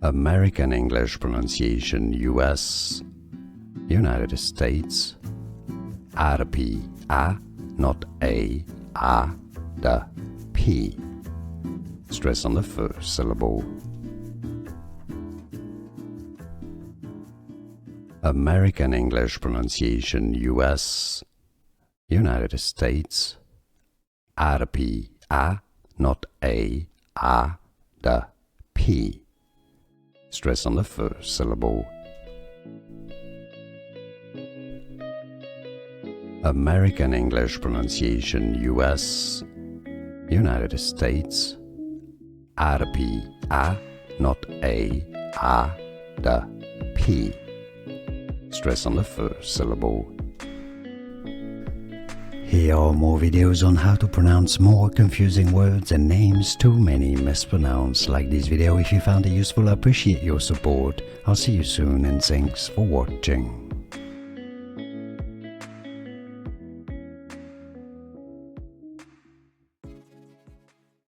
American English pronunciation US, United States. Atopy, A, not A, the P. Stress on the first syllable. American English pronunciation US, United States. Atopy, A, not A, the P. Stress on the first syllable. American English pronunciation US, United States. Atopy, A, not A, the P. Stress on the first syllable. Here are more videos on how to pronounce more confusing words and names too many mispronounced. Like this video if you found it useful. I appreciate your support. I'll see you soon and thanks for watching.